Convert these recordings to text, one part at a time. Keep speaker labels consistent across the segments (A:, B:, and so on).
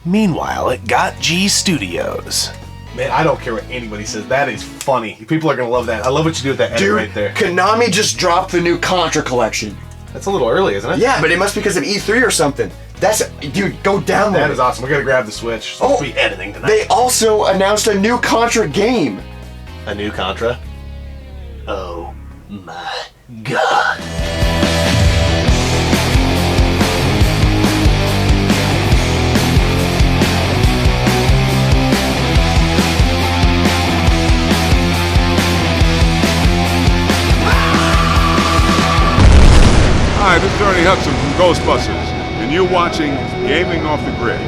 A: Meanwhile, at Got G Studios. Man, I don't care what anybody says. That is funny. People are going to love that. I love what you do with that edit right there.
B: Konami just dropped the new Contra Collection.
A: That's a little early, isn't it?
B: Yeah, but it must be because of E3 or something. Dude, go download
A: That is awesome. We're going to grab the Switch. So we'll be editing tonight.
B: They also announced a new Contra game.
A: A new Contra? Oh my God.
C: Hi, this is Ernie Hudson from Ghostbusters, and you're watching Gaming Off the Grid.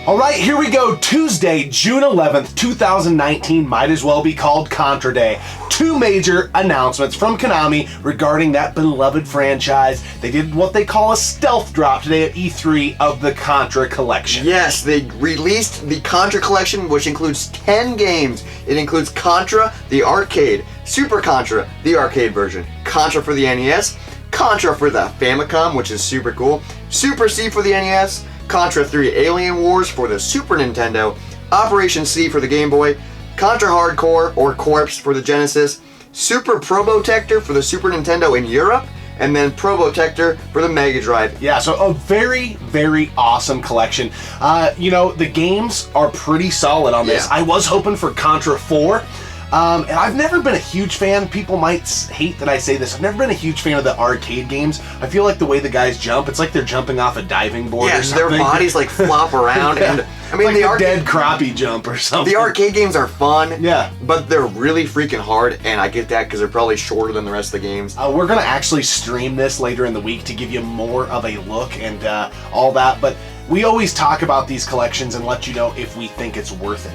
A: All right, here we go. Tuesday, June 11th, 2019 might as well be called Contra Day. Two major announcements from Konami regarding that beloved franchise. They did what they call a stealth drop today at E3 of the Contra Collection.
B: Yes, they released the Contra Collection, which includes 10 games. It includes Contra, the arcade, Super Contra, the arcade version, Contra for the NES, Contra for the Famicom, which is super cool, Super C for the NES, Contra 3 Alien Wars for the Super Nintendo, Operation C for the Game Boy, Contra Hard Corps or Corps for the Genesis, Super Probotector for the Super Nintendo in Europe, and then Probotector for the Mega Drive.
A: Yeah, so a very, very awesome collection. The games are pretty solid on this.
B: Yeah.
A: I was hoping for Contra 4. And I've never been a huge fan. People might hate that I say this. I've never been a huge fan of the arcade games. I feel like the way the guys jump, it's like they're jumping off a diving board or something.
B: Their bodies like flop around.
A: Yeah.
B: And I mean,
A: like the dead crappie jump or something.
B: The arcade games are fun,
A: yeah,
B: but they're really freaking hard, and I get that because they're probably shorter than the rest of the games.
A: We're going to actually stream this later in the week to give you more of a look and all that, but we always talk about these collections and let you know if we think it's worth it.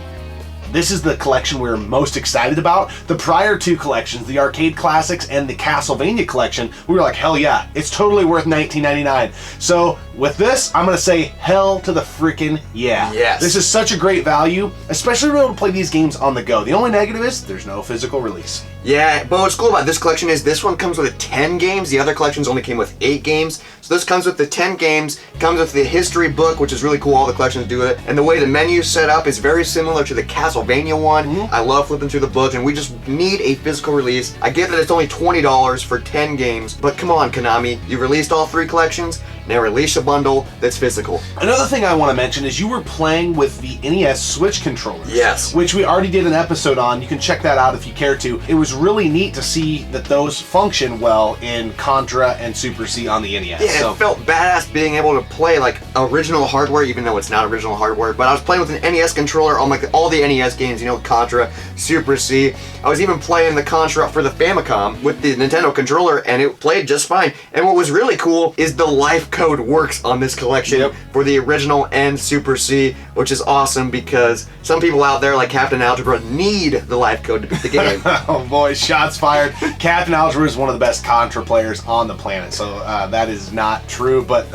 A: This is the collection we're most excited about. The prior two collections, the Arcade Classics and the Castlevania Collection, we were like, hell yeah, it's totally worth $19.99. So with this, I'm gonna say hell to the freaking yeah.
B: Yes.
A: This is such a great value, especially to be able to play these games on the go. The only negative is there's no physical release.
B: Yeah, but what's cool about this collection is this one comes with 10 games. The other collections only came with 8 games. So this comes with the 10 games, comes with the history book, which is really cool. All the collections do it. And the way the menu's set up is very similar to the Castlevania one. I love flipping through the book, and we just need a physical release. I get that it's only $20 for 10 games, but come on, Konami. You released all 3 collections. Now release a bundle that's physical.
A: Another thing I want to mention is you were playing with the NES Switch controllers.
B: Yes.
A: Which we already did an episode on. You can check that out if you care to. It was really neat to see that those function well in Contra and Super C on the NES.
B: Yeah, it felt badass being able to play like original hardware, even though it's not original hardware. But I was playing with an NES controller on like all the NES games, Contra, Super C. I was even playing the Contra for the Famicom with the Nintendo controller, and it played just fine. And what was really cool is the life code works on this collection for the original and Super C, which is awesome because some people out there like Captain Algebra need the life code to beat the game.
A: Oh boy, shots fired. Captain Algebra is one of the best Contra players on the planet, so that is not true, but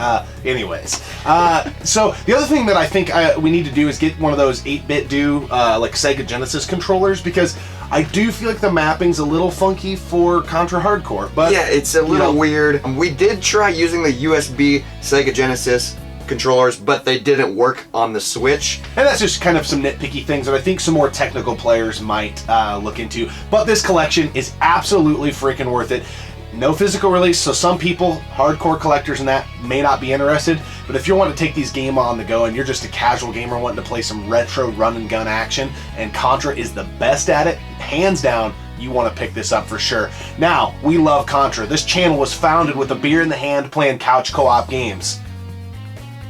A: anyways. So the other thing that I think we need to do is get one of those 8-bit like Sega Genesis controllers, because I do feel like the mapping's a little funky for Contra Hard Corps, but
B: yeah, it's a little weird. We did try using the USB Sega Genesis controllers, but they didn't work on the Switch.
A: And that's just kind of some nitpicky things that I think some more technical players might look into. But this collection is absolutely freaking worth it. No physical release, so some people, hardcore collectors and that, may not be interested, but if you want to take these games on the go and you're just a casual gamer wanting to play some retro run and gun action, and Contra is the best at it, hands down, you want to pick this up for sure. Now, we love Contra. This channel was founded with a beer in the hand playing couch co-op games.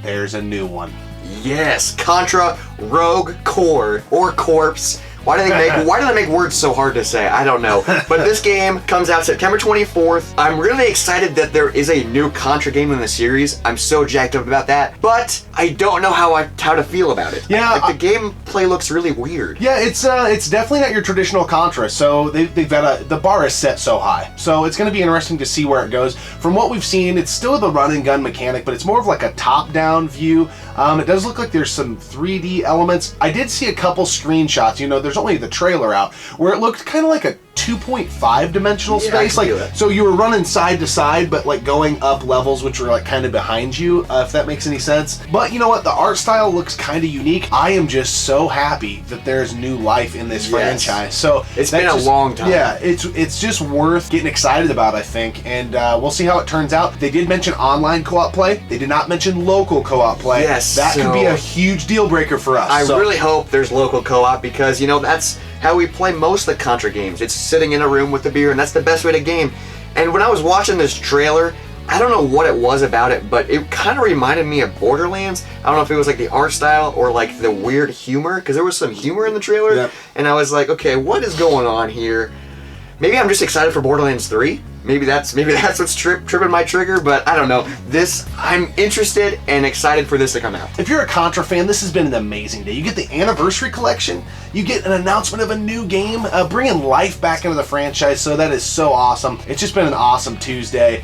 A: There's a new one.
B: Yes, Contra Rogue Corps, or Corpse. Why do they make words so hard to say? I don't know. But this game comes out September 24th. I'm really excited that there is a new Contra game in the series. I'm so jacked up about that. But I don't know how to feel about it.
A: Yeah,
B: like the gameplay looks really weird.
A: Yeah, it's definitely not your traditional Contra. So they've got the bar is set so high. So it's going to be interesting to see where it goes. From what we've seen, it's still the run and gun mechanic, but it's more of like a top-down view. It does look like there's some 3D elements. I did see a couple screenshots. There's only the trailer out where it looked kind of like a 2.5 dimensional
B: Yeah, I
A: space.
B: can
A: Like,
B: do that.
A: so you were running side to side, but like going up levels, which were like kind of behind you, if that makes any sense. But you know what? The art style looks kind of unique. I am just so happy that there's new life in this franchise. So
B: it's
A: that
B: been a long time.
A: Yeah, it's just worth getting excited about, I think, and we'll see how it turns out. They did mention online co-op play. They did not mention local co-op play.
B: Yes,
A: that could be
B: so-
A: a huge deal breaker for us.
B: I
A: So-
B: really hope there's local co-op because, you know, that's how we play most of the Contra games. It's sitting in a room with a beer, and that's the best way to game. And when I was watching this trailer, I don't know what it was about it, but it kind of reminded me of Borderlands. I don't know if it was like the art style or like the weird humor, because there was some humor in the trailer.
A: Yep.
B: And I was like, okay, what is going on here? Maybe I'm just excited for Borderlands 3. Maybe that's what's tripping my trigger, but I don't know. I'm interested and excited for this to come out.
A: If you're a Contra fan, this has been an amazing day. You get the Anniversary Collection, you get an announcement of a new game, bringing life back into the franchise, so that is so awesome. It's just been an awesome Tuesday.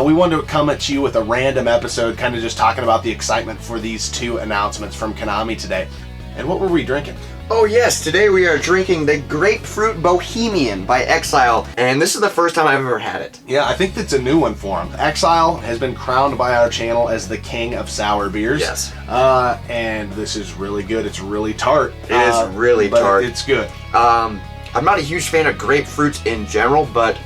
A: We wanted to come at you with a random episode, kind of just talking about the excitement for these two announcements from Konami today. And what were we drinking?
B: Oh yes, today we are drinking the Grapefruit Bohemian by Exile, and this is the first time I've ever had it.
A: Yeah, I think that's a new one for him. Exile has been crowned by our channel as the king of sour beers.
B: Yes.
A: And this is really good. It's really tart.
B: It is really
A: but
B: tart.
A: It's good.
B: I'm not a huge fan of grapefruits in general, but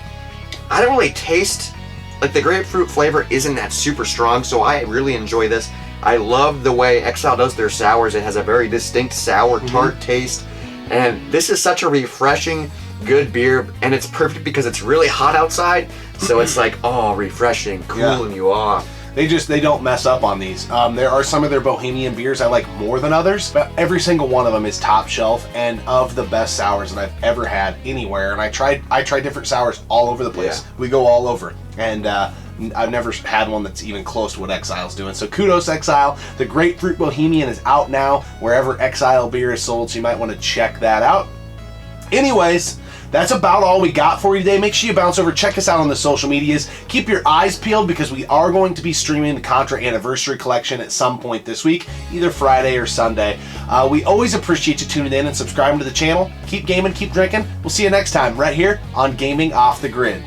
B: I don't really taste, like the grapefruit flavor isn't that super strong, so I really enjoy this. I love the way Exile does their sours. It has a very distinct sour tart taste, and this is such a refreshing, good beer, and it's perfect because it's really hot outside, so it's like, oh, refreshing, cooling you off.
A: They don't mess up on these. There are some of their Bohemian beers I like more than others, but every single one of them is top shelf and of the best sours that I've ever had anywhere. And I tried different sours all over the place.
B: Yeah.
A: We go all over, and I've never had one that's even close to what Exile's doing. So kudos, Exile. The Grapefruit Bohemian is out now wherever Exile beer is sold, so you might want to check that out. Anyways, that's about all we got for you today. Make sure you bounce over, check us out on the social medias. Keep your eyes peeled because we are going to be streaming the Contra Anniversary Collection at some point this week, either Friday or Sunday. We always appreciate you tuning in and subscribing to the channel. Keep gaming, keep drinking. We'll see you next time right here on Gaming Off the Grid.